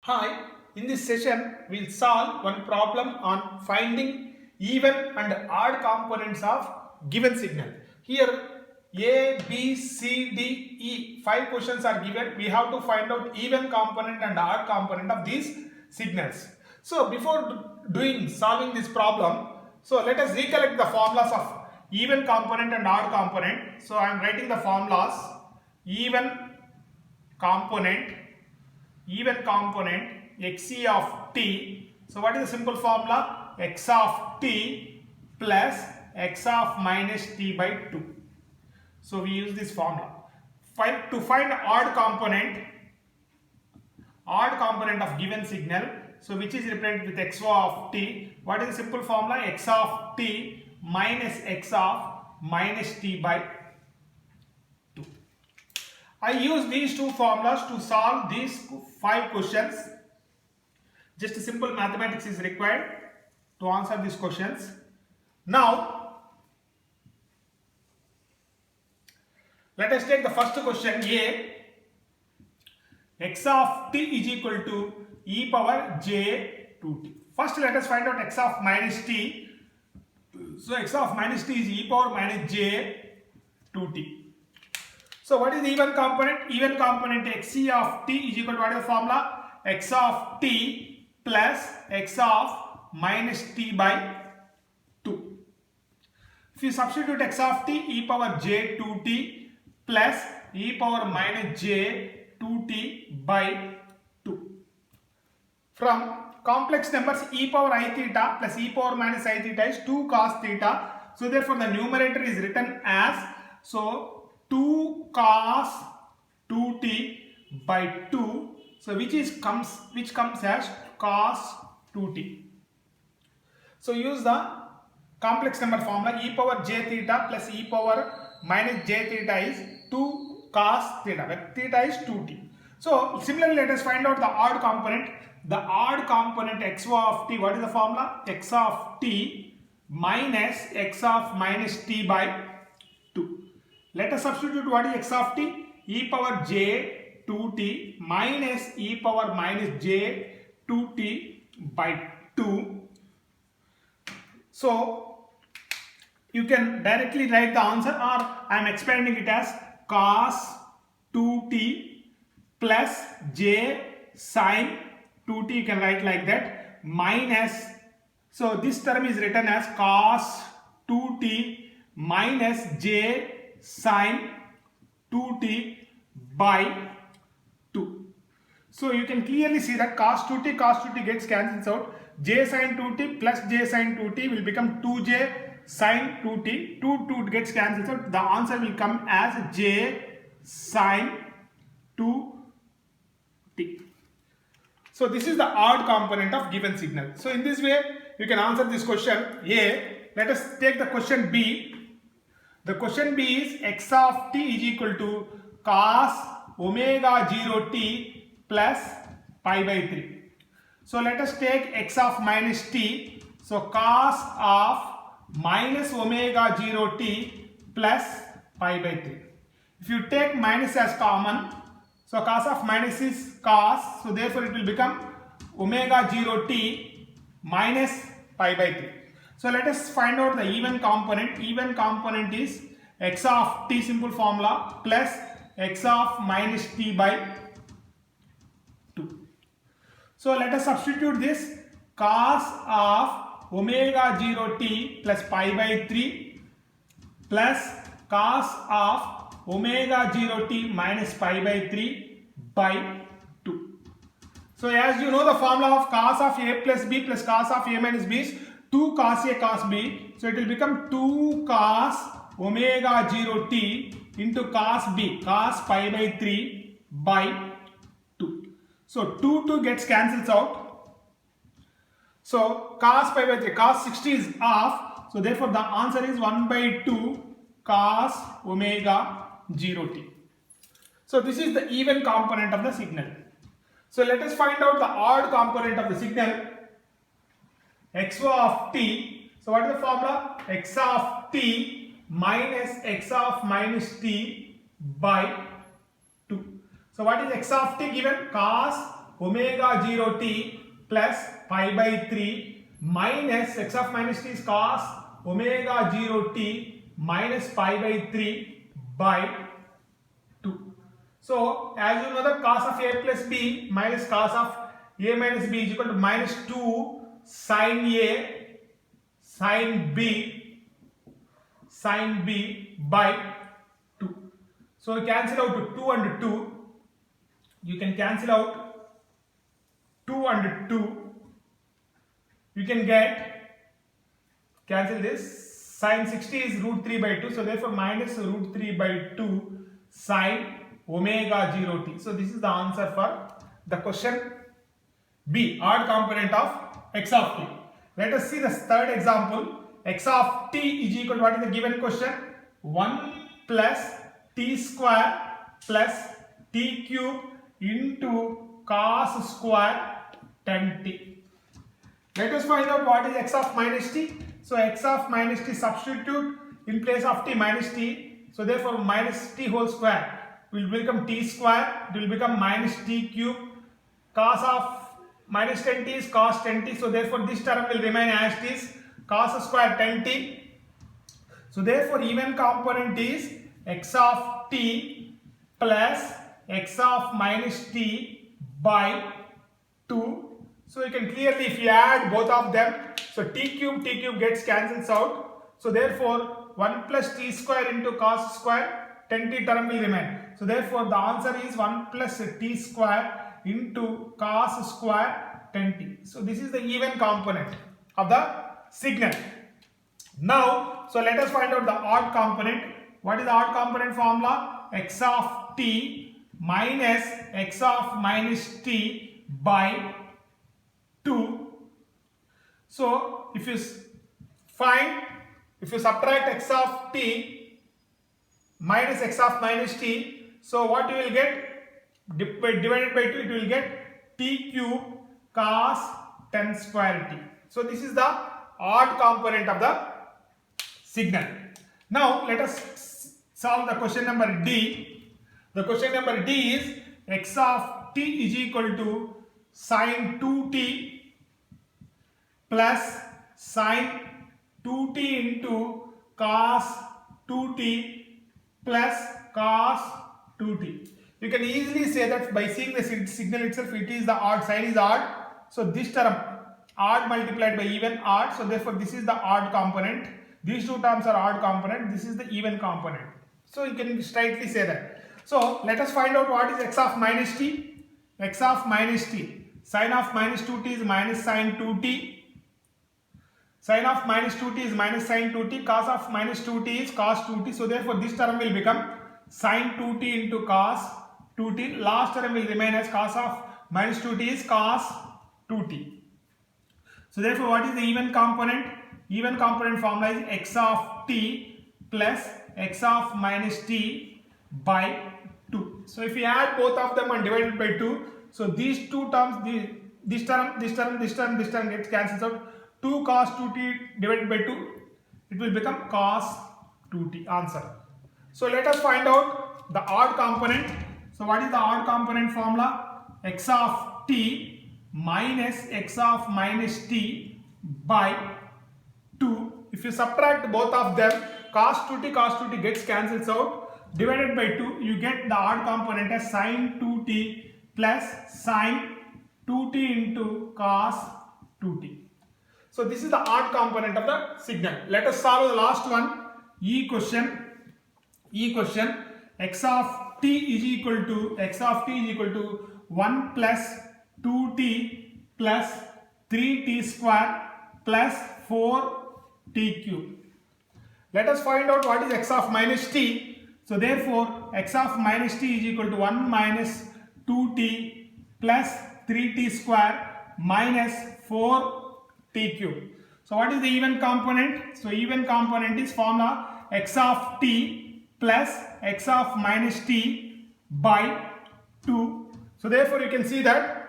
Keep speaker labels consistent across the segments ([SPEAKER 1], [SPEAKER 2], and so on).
[SPEAKER 1] Hi, in this session we'll solve one problem on finding even and odd components of given signal. Here A, B, C, D, E, 5 questions are given. We have to find out even component and odd component of these signals. So before solving this problem, so let us recollect the formulas of even component and odd component. So I am writing the formulas. Component even component xc of t. So what is the simple formula? X of t plus x of minus t by 2. So we use this formula. To find odd component of given signal, so which is represented with xo of t. What is the simple formula? X of t minus x of minus t by 2. I use these two formulas to solve these 5 questions. Just a simple mathematics is required to answer these questions. Now, let us take the first question A. X of t is equal to e power j 2t. First let us find out x of minus t. So x of minus t is e power minus j 2t. So what is the even component? Even component xc of t is equal to what is the formula? X of t plus x of minus t by 2. If you substitute x of t, e power j 2t plus e power minus j 2t by 2. From complex numbers, e power I theta plus e power minus I theta is 2 cos theta. So therefore the numerator is written as 2 cos 2t by 2. So which comes as cos 2t. So use the complex number formula. E power j theta plus e power minus j theta is 2 cos theta, where theta is 2t. So similarly let us find out the odd component. The odd component xo of t, what is the formula? X of t minus x of minus t by 2. Let us substitute what is x of t? E power j 2t minus e power minus j 2t by 2. So you can directly write the answer, or I am expanding it as cos 2t plus j sin 2t, you can write like that, minus, so this term is written as cos 2t minus j sin 2t by 2. So you can clearly see that cos 2t gets cancels out. J sin 2t plus j sin 2t will become 2j sin 2t. 2 gets cancels out. The answer will come as j sin 2t. So this is the odd component of given signal. So in this way you can answer this question A. Let us take the question B. The question B is x of t is equal to cos omega 0 t plus pi by 3. So let us take x of minus t. So cos of minus omega 0 t plus pi by 3. If you take minus as common, so cos of minus is cos, so therefore it will become omega 0 t minus pi by 3. So let us find out the even component. Even component is x of t, simple formula, plus x of minus t by 2. So let us substitute this. Cos of omega 0 t plus pi by 3 plus cos of omega 0 t minus pi by 3 by 2. So as you know, the formula of cos of a plus b plus cos of a minus b is 2 cos a cos b. So it will become 2 cos omega 0 t into cos b, cos pi by 3 by 2. So 2 gets cancels out. So cos pi by 3, cos 60 is off. So therefore the answer is 1 by 2 cos omega 0 t. So this is the even component of the signal. So let us find out the odd component of the signal, xo of t. So what is the formula? X of t minus x of minus t by 2. So what is x of t given? Cos omega 0 t plus pi by 3 minus x of minus t is cos omega 0 t minus pi by 3 by 2. So as you know that cos of a plus b minus cos of a minus b is equal to minus 2 sin a sin b by 2. So cancel out 2 and 2. You can cancel out 2 and 2. You can get, cancel this, sin 60 is root 3 by 2. So therefore minus root 3 by 2 sin omega 0 t. So this is the answer for the question B, odd component of x of t. Let us see the third example. X of t is equal to, what is the given question? 1 plus t square plus t cube into cos square 10t. Let us find out what is x of minus t. So x of minus t, substitute in place of t minus t. So therefore minus t whole square will become t square. It will become minus t cube. Cos of minus 10t is cos 10t. So therefore this term will remain as it is, cos square 10t. So therefore even component is x of t plus x of minus t by 2. So you can clearly, if you add both of them, so t cube gets cancels out. So therefore 1 plus t square into cos square 10t term will remain. So therefore the answer is 1 plus t square into cos square 10t. So this is the even component of the signal. Now, so let us find out the odd component. What is the odd component formula? X of t minus x of minus t by 2. So if you subtract x of t minus x of minus t, so what you will get? Divided by 2, it will get t cube cos 10 square t. So this is the odd component of the signal. Now let us solve the question number D. The question number D is x of t is equal to sin 2t plus sin 2t into cos 2t plus cos 2t. You can easily say that by seeing the signal itself, it is the odd, sign is odd. So this term, odd multiplied by even odd. So therefore this is the odd component. These two terms are odd component. This is the even component. So you can straightly say that. So let us find out what is x of minus t. X of minus t. Sin of minus 2t is minus sin 2t. Sin of minus 2t is minus sin 2t. Cos of minus 2t is cos 2t. So therefore this term will become sin 2t into cos 2t. Last term will remain as cos of minus 2t is cos 2t. So therefore what is the even component? Even component formula is x of t plus x of minus t by 2. So if we add both of them and divide it by 2, so these two terms, this term gets cancelled out. 2 cos 2t divided by 2, it will become cos 2t. Answer. So let us find out the odd component. So what is the odd component formula? X of t minus x of minus t by 2. If you subtract both of them, cos 2t gets cancels out. Divided by 2, you get the odd component as sin 2t plus sin 2t into cos 2t. So this is the odd component of the signal. Let us solve the last one. E question. X of t is equal to 1 plus 2t plus 3t square plus 4t cube. Let us find out what is x of minus t. So therefore x of minus t is equal to 1 minus 2t plus 3t square minus 4t cube. So what is the even component? So even component is formula x of t plus x of minus t by 2. So therefore you can see that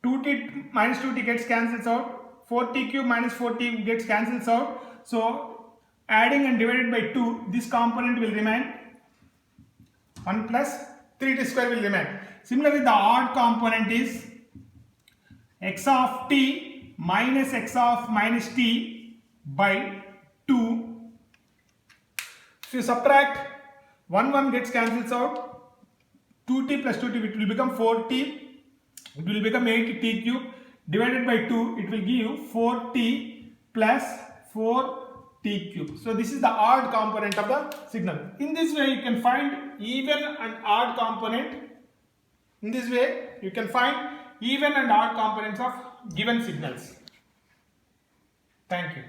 [SPEAKER 1] 2t minus 2t gets cancels out, 4t cube minus 4t gets cancels out. So adding and divided by 2, this component will remain 1 plus 3t square will remain. Similarly the odd component is x of t minus x of minus t by 2. If you subtract 1 gets cancels out, 2t plus 2t, it will become 4t, it will become 8t cube divided by 2, it will give you 4t plus 4t cube. So this is the odd component of the signal. In this way you can find even and odd component. In this way you can find even and odd components of given signals. Thank you.